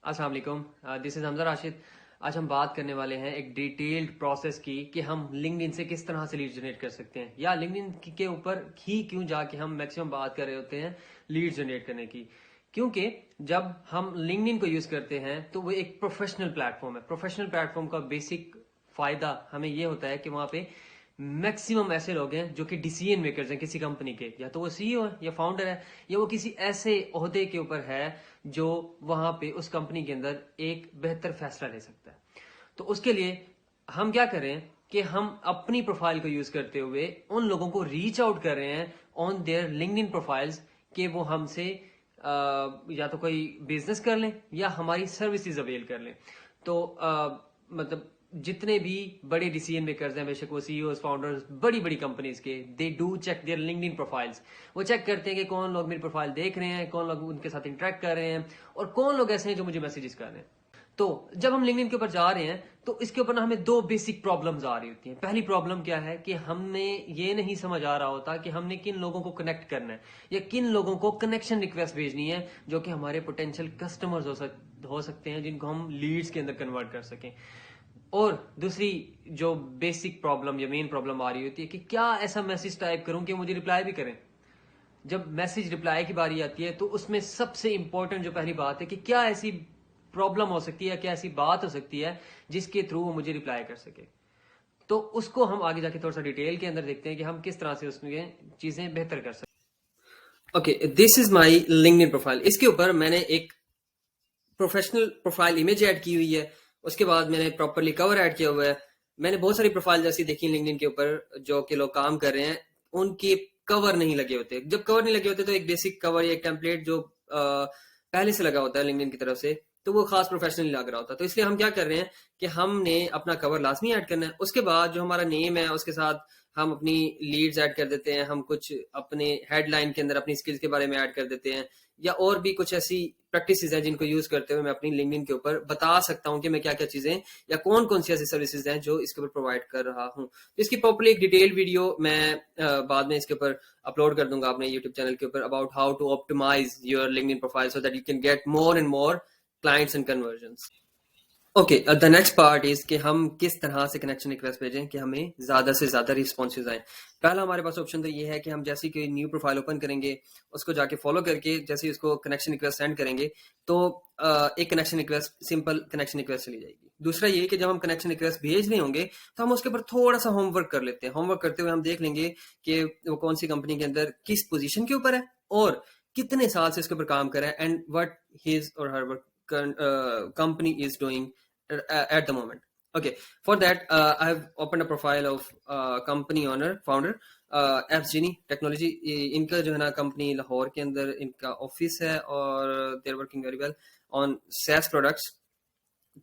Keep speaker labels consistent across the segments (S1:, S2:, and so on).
S1: अस्सलाम वालेकुम, this is Hamza Rashid. आज हम बात करने वाले हैं एक डिटेल्ड प्रोसेस की कि हम लिंक्डइन से किस तरह से लीड जनरेट कर सकते हैं, या लिंक्डइन के ऊपर ही क्यों जाके हम मैक्सिमम बात कर रहे होते हैं लीड जनरेट करने की। क्योंकि जब हम लिंक्डइन को यूज़ करते हैं तो वो एक प्रोफेशनल प्लेटफॉर्म है। प्रोफेशनल प्लेटफॉर्म का बेसिक फ़ायदा हमें ये होता है कि वहाँ पे मैक्सिमम ऐसे लोग हैं जो कि डिसीजन मेकर्स हैं किसी कंपनी के, या तो वो सीईओ है या फाउंडर है, या वो किसी ऐसे ओहदे के ऊपर है जो वहां पे उस कंपनी के अंदर एक बेहतर फैसला ले सकता है। तो उसके लिए हम क्या करें कि हम अपनी प्रोफाइल को यूज करते हुए उन लोगों को रीच आउट कर रहे हैं ऑन देयर लिंक्डइन प्रोफाइल्स कि वो हमसे या तो कोई बिजनेस कर लें या हमारी सर्विसेज अवेल कर लें। तो मतलब जितने भी बड़े डिसीजन मेकर्स हैं, बेशक वो सीईओज फाउंडर्स बड़ी बड़ी कंपनीज के, they do check their LinkedIn profiles. वो चेक करते हैं कि कौन लोग मेरी प्रोफाइल देख रहे हैं, कौन लोग उनके साथ इंटरेक्ट कर रहे हैं, और कौन लोग ऐसे हैं जो मुझे मैसेजेस कर रहे हैं। तो जब हम लिंक्डइन के ऊपर जा रहे हैं तो इसके ऊपर ना हमें दो बेसिक प्रॉब्लम्स आ रही होती हैं। पहली प्रॉब्लम क्या है कि हमें ये नहीं समझ आ रहा होता कि हमने किन लोगों को कनेक्ट करना है या किन लोगों को कनेक्शन रिक्वेस्ट भेजनी है जो कि हमारे पोटेंशियल कस्टमर्स हो सकते हैं, जिनको हम लीड्स के अंदर कन्वर्ट कर सकें। और दूसरी जो बेसिक प्रॉब्लम या मेन प्रॉब्लम आ रही होती है कि क्या ऐसा मैसेज टाइप करूं कि मुझे रिप्लाई भी करें। जब मैसेज रिप्लाई की बारी आती है तो उसमें सबसे इंपॉर्टेंट जो पहली बात है कि क्या ऐसी प्रॉब्लम हो सकती है, क्या ऐसी बात हो सकती है जिसके थ्रू वो मुझे रिप्लाई कर सके। तो उसको हम आगे जाके थोड़ा सा डिटेल के अंदर देखते हैं कि हम किस तरह से उसमें चीजें बेहतर कर सकते हैं। Okay, this is my LinkedIn profile. इसके ऊपर मैंने एक प्रोफेशनल प्रोफाइल इमेज ऐड की हुई है। उसके बाद मैंने प्रॉपरली कवर ऐड किया हुआ है। मैंने बहुत सारी प्रोफाइल जैसी देखी लिंक्डइन के ऊपर जो कि लोग काम कर रहे हैं, उनके कवर नहीं लगे होते। जब कवर नहीं लगे होते तो एक बेसिक कवर या एक टेम्पलेट जो पहले से लगा होता है लिंक्डइन की तरफ से, तो वो खास प्रोफेशनल लग रहा होता है। तो इसलिए हम क्या कर रहे हैं कि हमने अपना कवर लाजमी ऐड करना है। उसके बाद जो हमारा नेम है उसके साथ हम अपनी लीड्स ऐड कर देते हैं, हम कुछ अपने हेडलाइन के अंदर अपनी स्किल्स के बारे में ऐड कर देते हैं, या और भी कुछ ऐसी प्रैक्टिसेस हैं जिनको यूज करते हुए मैं अपनी लिंक्डइन के ऊपर बता सकता हूं कि मैं क्या क्या चीजें या कौन कौन सी ऐसी सर्विसेज हैं जो इसके ऊपर प्रोवाइड कर रहा हूं। तो इसकी प्रॉपर्ली एक डिटेल वीडियो मैं बाद में इसके ऊपर अपलोड कर दूंगा अपने यूट्यूब चैनल के ऊपर, about how to optimize your LinkedIn profile so that you can get more and more clients and conversions. Okay, the next part is कि हम किस तरह से कनेक्शन रिक्वेस्ट भेजें कि हमें ज्यादा से ज्यादा रिस्पॉन्सेज आए। पहला हमारे पास ऑप्शन तो ये है कि हम जैसे कि न्यू प्रोफाइल ओपन करेंगे, उसको जाके फॉलो करके जैसे ही उसको कनेक्शन रिक्वेस्ट सेंड करेंगे तो एक connection request, simple connection request चली जाएगी। दूसरा ये कि जब हम कनेक्शन रिक्वेस्ट भेज रहे होंगे तो हम उसके ऊपर थोड़ा सा होमवर्क कर लेते हैं। होमवर्क करते हुए हम देख लेंगे कि वो कौन सी कंपनी के अंदर किस पोजीशन के ऊपर है और कितने साल से इसके ऊपर काम कर रहा है, एंड व्हाट हिज और हर company is doing at the moment. Okay, for that I have opened a profile of company owner founder Apps Genie Technology. इनका जो है ना कंपनी लाहौर के अंदर इनका ऑफिस है और they are working very well on SaaS products.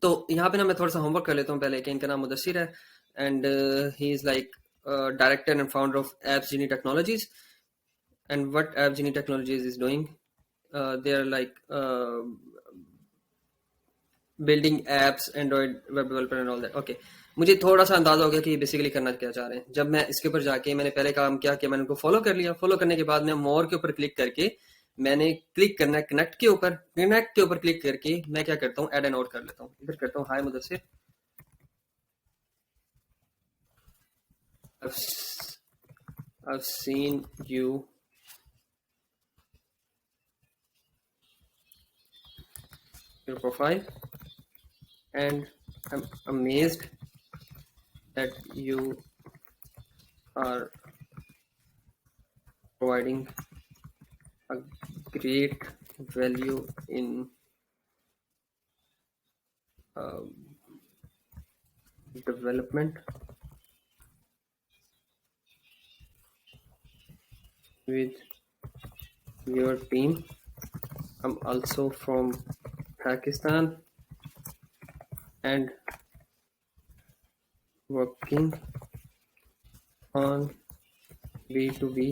S1: तो यहाँ पे ना मैं थोड़ा सा होमवर्क कर लेता हूँ पहले कि इनका नाम मुदस्सिर है, and he is like director and founder of Apps Genie Technologies. And what Apps Genie Technologies is doing, they are like building apps, Android web developer and all that. Okay, मुझे थोड़ा सा अंदाजा हो गया कि बेसिकली करना क्या चाह रहे हैं। जब मैं इसके ऊपर जाके मैंने पहले काम किया कि मैंने उनको फॉलो कर लिया। फॉलो करने के बाद मैं मोर के ऊपर क्लिक करके मैंने क्लिक करना है कनेक्ट के ऊपर। कनेक्ट के ऊपर क्लिक करके मैं क्या करता हूँ, ऐड एंड नोट कर लेता हूँ। इधर करता हूँ हाय Mudassir, I've seen you your profile and I'm amazed that you are providing a great value in development with your team. I'm also from Pakistan and working on B2B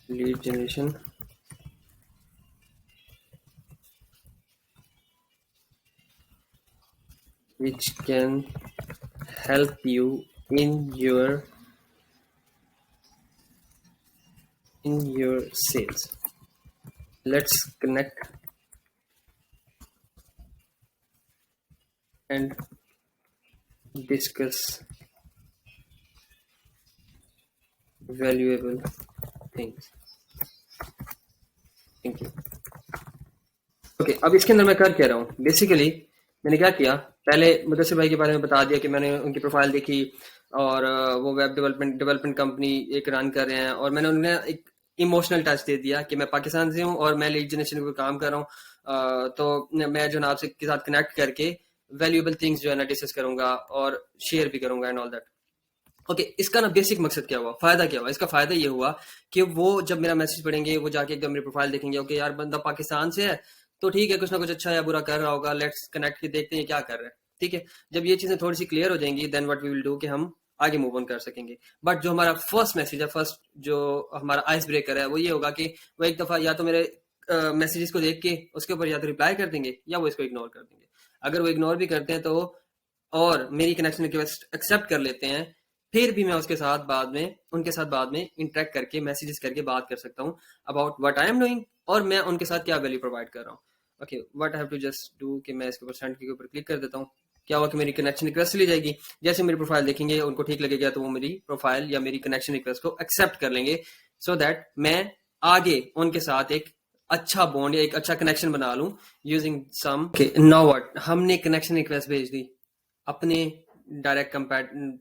S1: lead generation which can help you in your sales. Let's connect and discuss valuable things. Thank you. Okay, अब इसके अंदर मैं कर क्या रहा हूँ, basically मैंने क्या किया, पहले मुदस्सिर भाई के बारे में बता दिया कि मैंने उनकी प्रोफाइल देखी और वो वेब डेवलपमेंट कंपनी एक रन कर रहे हैं, और मैंने उन्हें एक इमोशनल टच दे दिया कि मैं पाकिस्तान से हूँ और मैं लीड जनरेशन पे काम कर रहा हूँ, तो मैं जो है आपसे के साथ कनेक्ट करके वैल्यूएबल थिंग्स जो है ना डिस्कस करूंगा और शेयर भी करूंगा एंड ऑल दैट। ओके, इसका ना बेसिक मकसद क्या हुआ, फायदा क्या हुआ, इसका फायदा ये हुआ कि वो जब मेरा मैसेज पढ़ेंगे, वो जाके एकदम मेरी प्रोफाइल देखेंगे, ओके यार बंदा पाकिस्तान से है, तो ठीक है कुछ ना कुछ अच्छा या बुरा कर रहा होगा, लेट्स कनेक्ट के देखते हैं क्या कर रहा है। ठीक है, जब ये चीजें थोड़ी सी क्लियर हो जाएंगी, then what we will do कि हम आगे मूव ऑन कर सकेंगे। बट जो हमारा फर्स्ट मैसेज है, फर्स्ट जो हमारा आइस ब्रेकर है, वो ये होगा कि वो एक दफा या तो मेरे मैसेजेस को देख के उसके ऊपर या तो रिप्लाई कर देंगे या वो इसको इग्नोर कर देंगे। अगर वो इग्नोर भी करते हैं तो और मेरी कनेक्शन रिक्वेस्ट एक्सेप्ट कर लेते हैं, फिर भी मैं उसके साथ बाद में उनके साथ बाद में इंटरेक्ट करके मैसेजेस करके बात कर सकता हूँ about what I am doing और मैं उनके साथ क्या वैल्यू प्रोवाइड कर रहा हूँ। Okay, what I have to just do कि मैं इसके ऊपर सेंड के ऊपर क्लिक कर देता हूँ। क्या हुआ कि मेरी कनेक्शन रिक्वेस्ट चली जाएगी, जैसे मेरी प्रोफाइल देखेंगे उनको ठीक लगेगा तो वो मेरी प्रोफाइल या मेरी कनेक्शन रिक्वेस्ट को एक्सेप्ट कर लेंगे, सो दैट मैं आगे उनके साथ एक अच्छा बॉन्ड या एक अच्छा कनेक्शन बना लूं यूजिंग सम। नाउ व्हाट, हमने कनेक्शन रिक्वेस्ट भेज दी अपने डायरेक्ट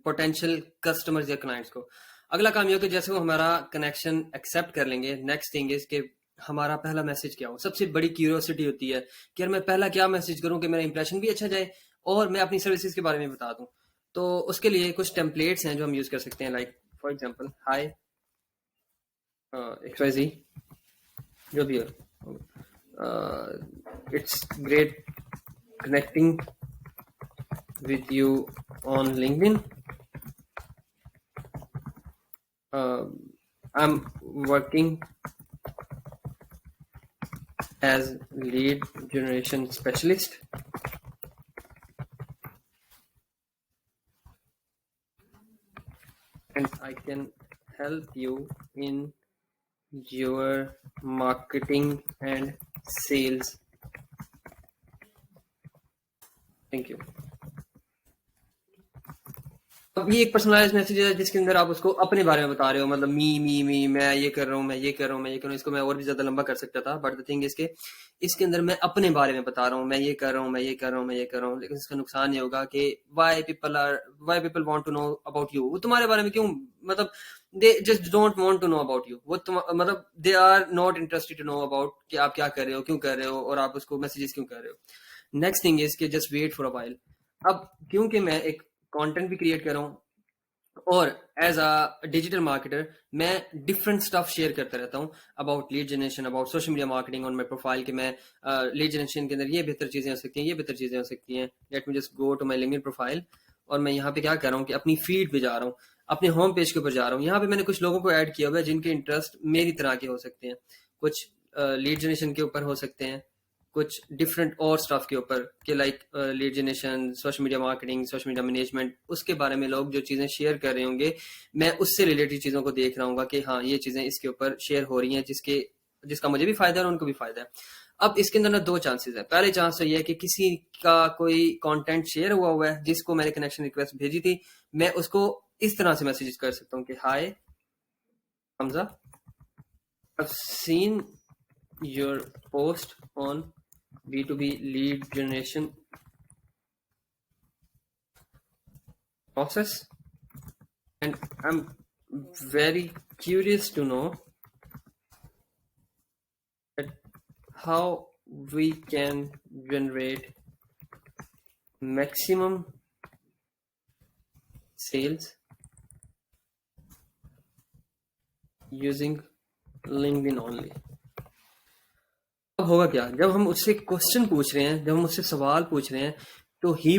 S1: पोटेंशियल कस्टमर्स या क्लाइंट्स को। अगला काम ये हो कि जैसे वो हमारा कनेक्शन एक्सेप्ट कर लेंगे, नेक्स्ट थिंग इज कि हमारा पहला मैसेज क्या हो। सबसे बड़ी क्यूरियोसिटी होती है कि यार मैं पहला क्या मैसेज करूं कि मेरा इंप्रेशन भी अच्छा जाए और मैं अपनी सर्विसेज के बारे में बता दूं। तो उसके लिए कुछ टेम्पलेट्स हैं जो हम यूज कर सकते हैं, like for example hi XYZ, जो भी हो, it's great connecting with you on LinkedIn. I'm working as lead generation specialist and I can help you in your marketing and sales. Thank you. अब ये एक personalise message है जिसके अंदर आप उसको अपने बारे में बता रहे हो, मतलब मी मैं ये कर रहा हूँ, मैं ये कर रहा हूँ, मैं ये कर रहा हूँ। इसको मैं और भी ज्यादा लंबा कर सकता था, बट द थिंग इसके इसके अंदर मैं अपने बारे में बता रहा हूँ, मैं ये कर रहा हूँ, मैं ये कर रहा हूँ, मैं ये कर रहा हूँ। लेकिन इसका नुकसान ये होगा कि why people want to know about you. वो तुम्हारे बारे में क्यों, मतलब they just don't want to know about you. वो मतलब they are not interested to know about कि आप क्या कर रहे हो, क्यों कर रहे हो और आप उसको मैसेजेस क्यों कर रहे हो। नेक्स्ट थिंग इज कि just wait for a while. अब क्योंकि मैं एक कंटेंट भी क्रिएट कर रहा हूँ और एज अ डिजिटल मार्केटर मैं डिफरेंट स्टफ शेयर करता रहता हूँ about lead generation, about social media marketing on my profile कि मैं लीड जनरेशन के अंदर ये बेहतर चीजें हो सकती हैं, ये बेहतर चीजें हो सकती हैं। Let me just go to my LinkedIn profile और मैं यहाँ पे क्या कर रहा हूँ कि अपनी फीड पे जा रहा हूँ, अपने होम पेज के ऊपर जा रहा हूँ। यहाँ पे मैंने कुछ लोगों को ऐड किया हुआ है जिनके इंटरेस्ट मेरी तरह के हो सकते हैं, कुछ लीड जनरेशन के ऊपर हो सकते हैं, कुछ डिफरेंट और स्टफ के ऊपर कि like lead generation, social media marketing, social media management, उसके बारे में लोग जो चीजें शेयर कर रहे होंगे मैं उससे रिलेटेड चीजों को देख रहा हूँ कि हाँ ये चीजें इसके ऊपर शेयर हो रही हैं जिसका मुझे भी फायदा है और उनको भी फायदा है। अब इसके अंदर ना दो चांसेस है। पहले चांस तो ये है कि किसी का कोई कंटेंट शेयर हुआ है जिसको मैंने कनेक्शन रिक्वेस्ट भेजी थी, मैं उसको इस तरह से मैसेज कर सकता हूँ कि हाय Hamza, I've seen your post on B2B lead generation process and I'm very curious to know that how we can generate maximum sales using LinkedIn only। अब होगा क्या, जब हम उससे क्वेश्चन पूछ रहे हैं, जब हम उससे सवाल पूछ रहे हैं, तो he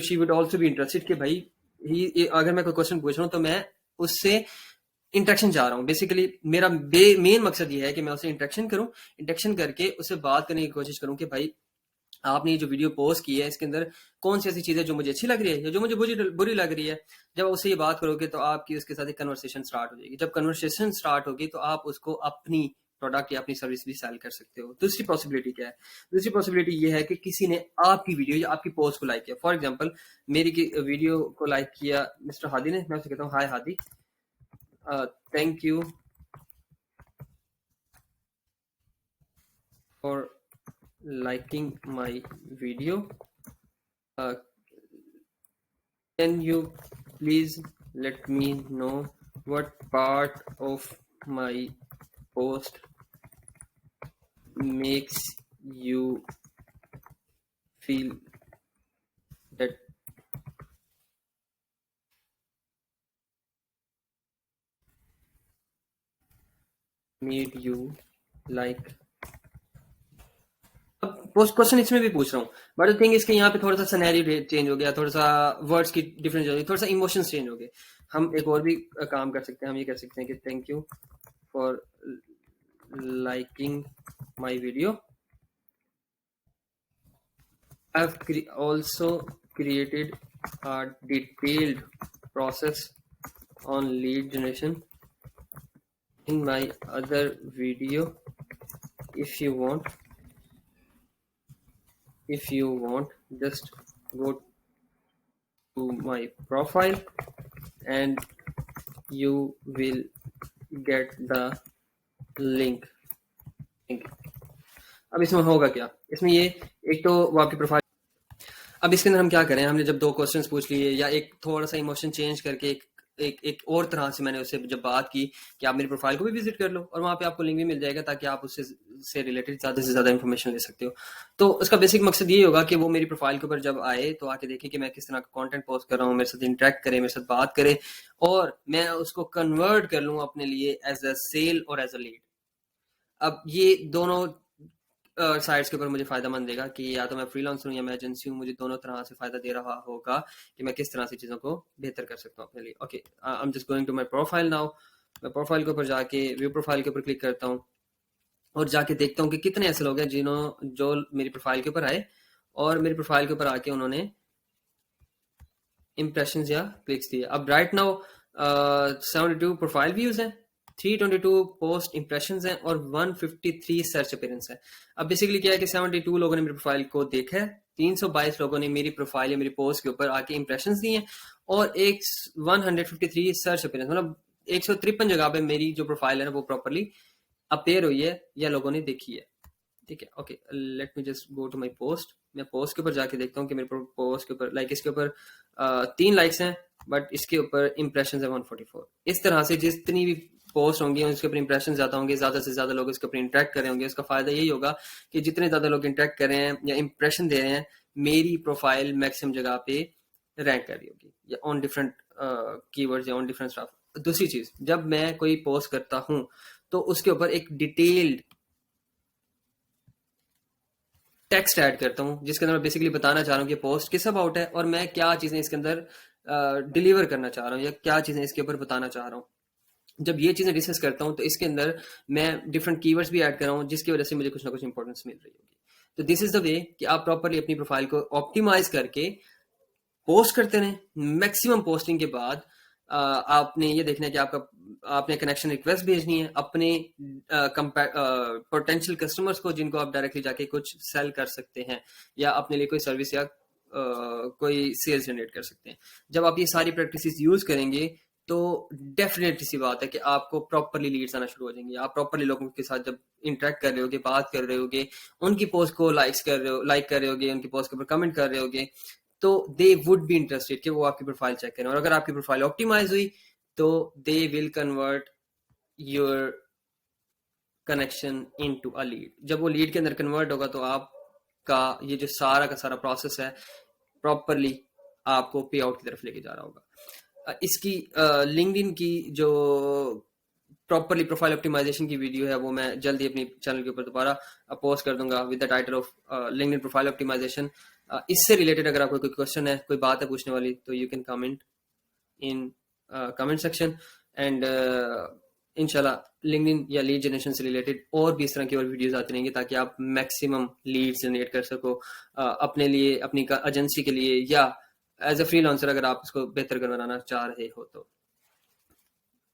S1: she would also be interested कि भाई अगर मैं कोई क्वेश्चन पूछ रहा हूँ तो मैं उससे इंटरेक्शन चाह रहा हूँ। बेसिकली मेरा मेन मकसद ये है कि मैं उससे इंटरेक्शन करूं, इंटरेक्शन करके उससे बात करने की कोशिश करूं कि भाई आपने ये जो वीडियो पोस्ट की है इसके अंदर कौन सी ऐसी चीजें जो मुझे अच्छी लग रही है या जो मुझे बुरी लग रही है। जब उससे ये बात करोगे तो आपकी उसके साथ एक कन्वर्सेशन स्टार्ट हो जाएगी। जब कन्वर्सेशन स्टार्ट होगी तो आप उसको अपनी प्रोडक्ट या अपनी सर्विस भी सेल कर सकते हो। दूसरी पॉसिबिलिटी क्या है? दूसरी पॉसिबिलिटी ये है कि किसी ने आपकी वीडियो या आपकी पोस्ट को लाइक किया। फॉर एग्जांपल मेरी वीडियो को लाइक किया मिस्टर हादी ने, मैं उससे कहता हूँ hi Hadi, thank you for liking my video. Can you please let me know what part of my post makes you feel that made you like। अब क्वेश्चन इसमें भी पूछ रहा हूँ, बट द थिंग इसके यहाँ पे थोड़ा सा सिनेरियो चेंज हो गया, थोड़ा सा वर्ड्स की डिफरेंस हो गई, थोड़ा सा इमोशंस चेंज हो गए। हम एक और भी काम कर सकते हैं, हम ये कह सकते हैं कि thank you for liking my video. I have also created a detailed process on lead generation in my other video. If you want, just go to my profile and you will get the link। अब इसमें होगा क्या? इसमें ये एक तो वो आपकी प्रोफाइल, अब इसके अंदर हम क्या करें, हमने जब दो क्वेश्चंस पूछ लिए या एक थोड़ा सा इमोशन चेंज करके एक और तरह से मैंने उससे जब बात की कि आप मेरी प्रोफाइल को भी विजिट कर लो और वहाँ पे आपको लिंक भी मिल जाएगा ताकि आप उससे से रिलेटेड ज़्यादा से ज़्यादा इन्फॉर्मेशन ले सकते हो। तो उसका बेसिक मकसद ये होगा कि वो मेरी प्रोफाइल के ऊपर जब आए तो आके देखे कि मैं किस तरह का कंटेंट पोस्ट कर रहा हूँ, मेरे साथ इंटरेक्ट करे, मेरे साथ बात करे और मैं उसको कन्वर्ट कर लूँ अपने लिए एज अ सेल और एज अ लीड। अब ये दोनों साइड्स के ऊपर मुझे फायदा मंद देगा कि या तो मैं फ्रीलांसर हूँ या मैं एजेंसी हूँ, मुझे दोनों तरह से फायदा दे रहा होगा कि मैं किस तरह से चीज़ों को बेहतर कर सकता हूँ अपने लिए। Okay, I am just going to my profile now. मैं प्रोफाइल के ऊपर जाके व्यू प्रोफाइल के ऊपर क्लिक करता हूँ और जाके देखता हूँ कि कितने ऐसे लोग हैं जो मेरी प्रोफाइल के ऊपर आए और मेरी प्रोफाइल के ऊपर आके उन्होंने इंप्रेशंस या क्लिक्स दिए। अब राइट नाउ 72 प्रोफाइल व्यूज हैं, 322 पोस्ट इंप्रेशंस हैं और 153 सर्च अपीयरेंस है। अब बेसिकली क्या है कि 72 लोगों ने मेरी प्रोफाइल को देखा है, 322 लोगों ने मेरी प्रोफाइल या मेरी पोस्ट के ऊपर आके इंप्रेशंस दिए हैं और एक 153 सर्च अपीयरेंस, मतलब 153 जगह पे मेरी जो प्रोफाइल है ना वो प्रॉपरली अपेयर हुई है या लोगों ने देखी है। ठीक है, okay, let me just go to my post. मैं पोस्ट के ऊपर जाके देखता हूँ कि मेरे पोस्ट के ऊपर लाइक इसके ऊपर 3 लाइक्स हैं बट इसके ऊपर इंप्रेशंस है 144। इस तरह से जितनी भी पोस्ट होंगी उसके ऊपर इंप्रेशन ज्यादा होंगे, ज्यादा से ज्यादा लोग इसके ऊपर इंटरेक्ट कर रहे होंगे। उसका फायदा यही होगा कि जितने ज्यादा लोग इंटरेक्ट कर रहे हैं या इंप्रेशन दे रहे हैं मेरी प्रोफाइल मैक्सिमम जगह पे रैंक कर रही होगी या ऑन डिफरेंट कीवर्ड्स या ऑन डिफरेंट स्टफ। दूसरी चीज, जब मैं कोई पोस्ट करता हूं तो उसके ऊपर एक डिटेल्ड टेक्स्ट ऐड करता हूं जिसके अंदर मैं बेसिकली बताना चाह रहा हूं कि पोस्ट किस अबाउट है और मैं क्या चीजें इसके अंदर डिलीवर करना चाह रहा हूं या क्या चीजें इसके ऊपर बताना चाह रहा हूं। जब ये चीजें डिस्कस करता हूं तो इसके अंदर मैं डिफरेंट कीवर्ड्स भी ऐड कर रहा हूं जिसकी वजह से मुझे कुछ ना कुछ इंपॉर्टेंस मिल रही होगी। तो दिस इज द वे कि आप प्रॉपरली अपनी प्रोफाइल को ऑप्टिमाइज करके पोस्ट करते रहें। मैक्सिमम पोस्टिंग के बाद आपने ये देखना है कि आपने कनेक्शन रिक्वेस्ट भेजनी है अपने पोटेंशियल कस्टमर्स को जिनको आप डायरेक्टली जाके कुछ सेल कर सकते हैं या अपने लिए कोई सर्विस या कोई सेल्स जनरेट कर सकते हैं। जब आप ये सारी प्रैक्टिसेस यूज करेंगे तो डेफिनेटली सी बात है कि आपको प्रॉपरली लीड्स आना शुरू हो जाएंगे। आप प्रॉपरली लोगों के साथ जब इंटरेक्ट कर रहे होगे, बात कर रहे होगे, उनकी पोस्ट को लाइक कर रहे होगे, उनकी पोस्ट के ऊपर कमेंट कर रहे होगे, तो दे वुड बी इंटरेस्टेड कि वो आपकी प्रोफाइल चेक करें। और अगर आपकी प्रोफाइल ऑप्टिमाइज हुई तो they will convert your connection into a lead. जब वो लीड के अंदर कन्वर्ट होगा तो आपका ये जो सारा का सारा प्रोसेस है प्रॉपरली आपको पे आउट की तरफ लेके जा रहा होगा। इसकी लिंक्डइन की जो प्रॉपरली प्रोफाइल ऑप्टिमाइजेशन की वीडियो है वो मैं जल्दी अपनी चैनल के ऊपर दोबारा पोस्ट कर दूंगा with the title of LinkedIn profile optimization. इससे रिलेटेड अगर आपको कोई क्वेश्चन है, कोई बात है पूछने वाली, तो you can comment in comment section and इंशाल्लाह लिंक्डइन या लीड जनरेशन से रिलेटेड और भी इस तरह की और वीडियोस आती रहेंगी ताकि आप मैक्सिमम लीड्स जनरेट कर सको अपने लिए, अपनी एजेंसी के लिए या एज अ फ्रीलांसर अगर आप इसको बेहतर बनाना चाह रहे हो तो।